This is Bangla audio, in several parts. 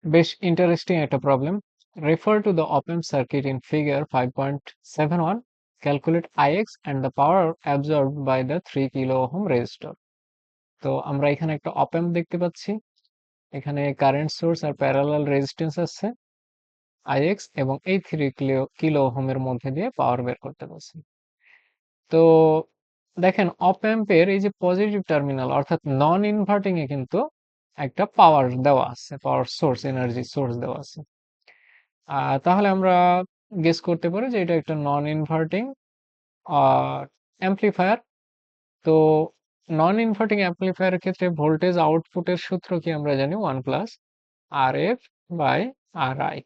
বেশ ইন্টারেস্টিং একটা problem. Refer to the op amp circuit in figure 5.71, calculate ix and the power absorbed by the 3 kilo ohm resistor. তো আমরা এখানে একটা op amp দেখতে পাচ্ছি, এখানে current source are parallel resistance আছে ix, এবং এই 3 কিলো ওহমের মধ্যে দিয়ে পাওয়ার বের করতে বলছি। তো দেখেন অপ অ্যাম্পের এই যে পজিটিভ টার্মিনাল অর্থাৎ নন ইনভার্টিং এ কিন্তু একটা পাওয়ার দেওয়া আছে, পাওয়ার সোর্স, এনার্জি সোর্স দেওয়া আছে। তাহলে আমরা গেস করতে পারি যে এটা একটা নন ইনভার্টিং অ্যাম্পলিফায়ার। তো নন ইনভার্টিং অ্যাম্পলিফায়ারের ক্ষেত্রে ভোল্টেজ আউটপুটের সূত্র কি আমরা জানি, 1 plus R F by R I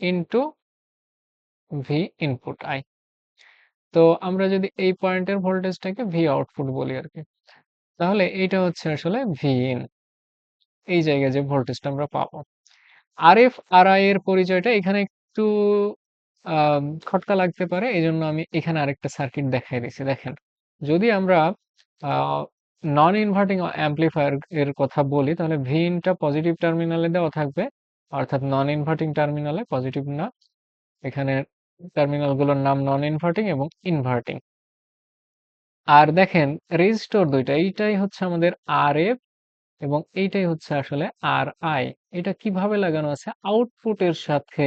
into V input I. তো আমরা যদি এই পয়েন্টের ভোল্টেজটাকে ভি আউটপুট বলি আর কি, তাহলে এইটা হচ্ছে আসলে ভি ইন, এই জায়গায় যে ভোল্টেজটা আমরা পাবো। আর এফ আর আই এর পরিচয়টা এখানে একটু খটকা লাগতে পারে, এই জন্য আমি এখানে আরেকটা সার্কিট দেখাই দিচ্ছি। দেখেন, যদি আমরা নন ইনভার্টিং অ্যাম্পলিফায়ার এর কথা বলি, তাহলে ভি ইনটা পজিটিভ টার্মিনালে দেওয়া থাকবে, অর্থাৎ নন ইনভার্টিং টার্মিনালে, পজিটিভ না। এখানে টার্মিনালগুলোর নাম নন ইনভার্টিং এবং ইনভার্টিং। আর দেখেন রেজিস্টর দুইটা, এইটাই হচ্ছে আমাদের আর এফ এবং এইটাই হচ্ছে আসলে আর আই। এটা কিভাবে লাগানো আছে, আউটপুটের সাথে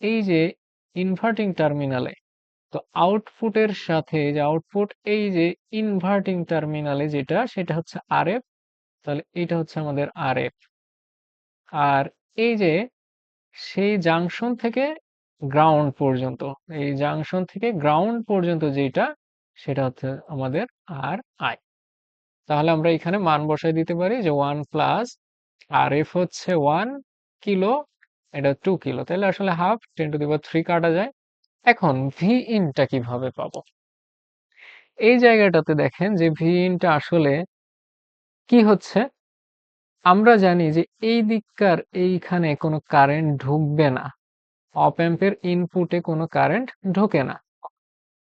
এই যে ইনভার্টিং টার্মিনালে, তো আউটপুটের সাথে যে আউটপুট এই যে ইনভার্টিং টার্মিনালে যেটা, সেটা হচ্ছে আর এফ। তাহলে এইটা হচ্ছে আমাদের আর এফ। আর এই যে সেই জাংশন থেকে গ্রাউন্ড পর্যন্ত, এই জাংশন থেকে গ্রাউন্ড পর্যন্ত যেটা, সেটা হচ্ছে আমাদের আর আই। তাহলে আমরা এখানে মান বসাই দিতে পারি যে 1 প্লাস আর এফ হচ্ছে 1 কিলো, এটা 2 কিলো, তাহলে আসলে হাফ 10⁻³ কাটা যায়। এখন ভি ইনটা কিভাবে পাবো, এই জায়গাটাতে দেখেন যে ভি ইনটা আসলে কি হচ্ছে। আমরা জানি যে এই দিককার এইখানে কোনো কারেন্ট ঢুকবে না, অপ অ্যাম্পের ইনপুটে কোনো কারেন্ট ঢোকে না,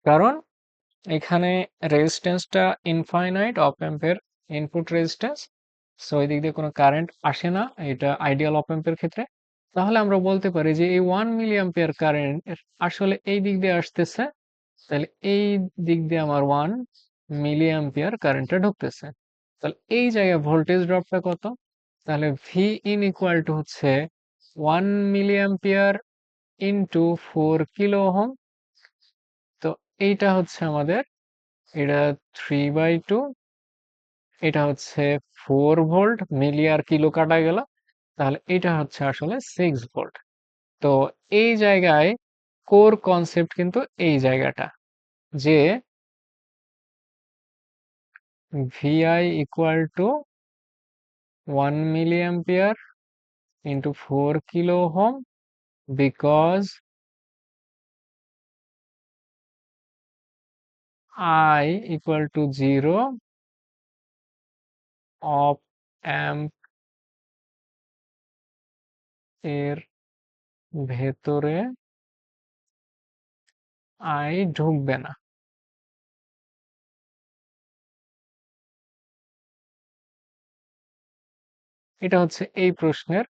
কারণ এখানে রেজিস্ট্যান্সটা ইনফাইনাইট, অপ অ্যাম্পের ইনপুট রেজিস্ট্যান্স। সো এই দিক দিয়ে কোনো কারেন্ট আসে না, এটা আইডিয়াল অপ অ্যাম্পের ক্ষেত্রে। তাহলে আমরা বলতে পারি যে এই 1 মিলি অ্যাম্পিয়ার কারেন্ট আসলে এই দিক দিয়ে আসতেছে, তাহলে এই দিক দিয়ে আমার 1 মিলি অ্যাম্পিয়ার কারেন্টটা ঢুকতেছে। তাহলে এই জায়গায় ভোল্টেজ ড্রপটা কত, তাহলে ভি ইন ইকুয়াল টু হচ্ছে 1 milli ampere into 4 kilo ohm. তো এইটা হচ্ছে আমাদের, এটা 3/2, এটা হচ্ছে 4 ভোল্ট, মিলি আর কিলো কাটা গেল, তাহলে এটা হচ্ছে আসলে 6 ভোল্ট। তো এই জায়গায় কোর কনসেপ্ট কিন্তু এই জায়গাটা, যে VI equal to 1 milli ampere into 4 kilo ohm, because I equal to 0, op amp এর ভেতরে আই ঢুকবে না। এটা হচ্ছে এই প্রশ্নের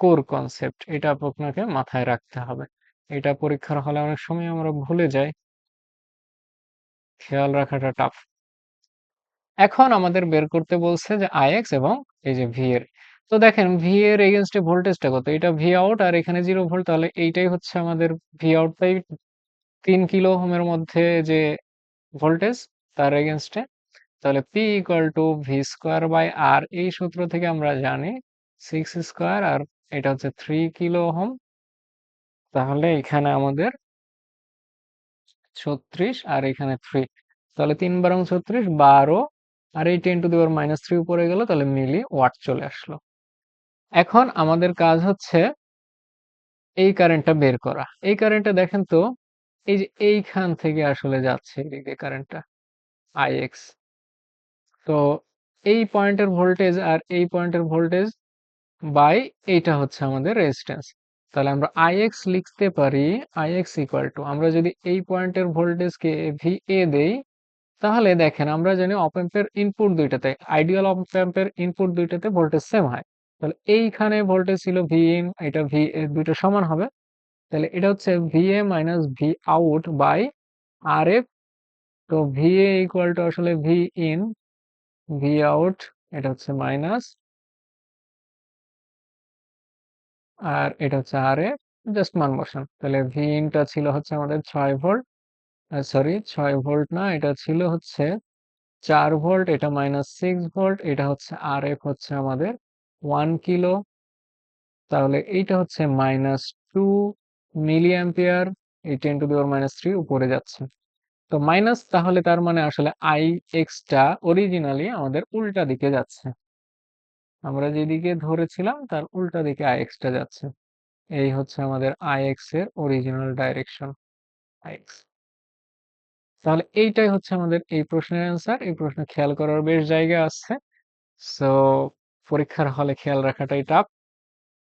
কোর কনসেপ্ট, এটা আপনাকে মাথায় রাখতে হবে। এটা পরীক্ষার হলে অনেক সময় আমরা ভুলে যাই, খেয়াল রাখাটা টাফ। এখন আমাদের বের করতে বলছে যে আইএক্স এবং এই যে ভি এর। তো দেখেন ভি এর এগেনস্টে ভোল্টেজটা কত, এটা ভি আউট আর এখানে 0 ভোল্ট, তাহলে এইটাই হচ্ছে আমাদের ভি আউট বাই 3 কিলো ওহমের মধ্যে যে ভোল্টেজ, তার এগেনস্টে। তাহলে P equal to V square by R, এই সূত্র থেকে আমরা জানি 6 স্কোয়ার, আর এটা হচ্ছে 3 কিলো ওহম। তাহলে এখানে আমাদের 36 আর এখানে 3, তাহলে 3 বারং 36, 12, আর এই 10⁻³ উপরে গেল, তাহলে মিলি ওয়াট চলে আসলো। এখন আমাদের কাজ হচ্ছে এই কারেন্টটা বের করা। এই কারেন্টটা দেখেন তো, এই যে এইখান থেকে আসলে যাচ্ছে এদিকে কারেন্টটা আইএক্স। তো এই পয়েন্টের ভোল্টেজ আর এই পয়েন্টের ভোল্টেজ বাই এইটা হচ্ছে আমাদের রেজিস্ট্যান্স। তাহলে আমরা আইএক্স লিখতে পারি, আইএক্স ইকুয়াল টু, আমরা যদি এই পয়েন্টের ভোল্টেজকে ভি এ দেই, তাহলে দেখেন আমরা জানি অপ অ্যাম্পের ইনপুট দুইটাতে, আইডিয়াল অপ অ্যাম্পের ইনপুট দুইটাতে ভোল্টেজ সেম হয়। তাহলে এইখানে ভোল্টেজ ছিল ভি ইন, এটা ভি, দুটো সমান হবে। তাহলে এটা হচ্ছে VA minus V out by R F. তো ভিএ ইকুয়াল টু আসলে ভি ইন, ভি আউট এটা হচ্ছে মাইনাস, আর এটা হচ্ছে আর এফ, জাস্ট মান বসান। তাহলে ভি ইনটা ছিল হচ্ছে আমাদের 6 ভোল্ট, সরি 6 ভোল্ট না, এটা ছিল হচ্ছে 4 ভোল্ট, এটা -6 ভোল্ট, এটা হচ্ছে আর এফ হচ্ছে আমাদের 1 কিলো। তাহলে এইটা হচ্ছে -2 মিলি অ্যাম্পিয়ার, এই 10⁻³ উপরে যাচ্ছে। তো মাইনাস, তাহলে তার মানে আসলে আই এক্সটা অরিজিনালি আমাদের উল্টা দিকে যাচ্ছে, আমরা যেদিকে ধরেছিলাম তার উল্টা দিকে আই এক্সটা যাচ্ছে। এই হচ্ছে আমাদের আই এক্স এর অরিজিনাল ডাইরেকশন, আই এক্স। তাহলে এইটাই হচ্ছে আমাদের এই প্রশ্নের অ্যান্সার। এই প্রশ্ন খেয়াল করার বেশ জায়গা আছে। সো পরীক্ষার হলে খেয়াল রাখাটাই টাফ।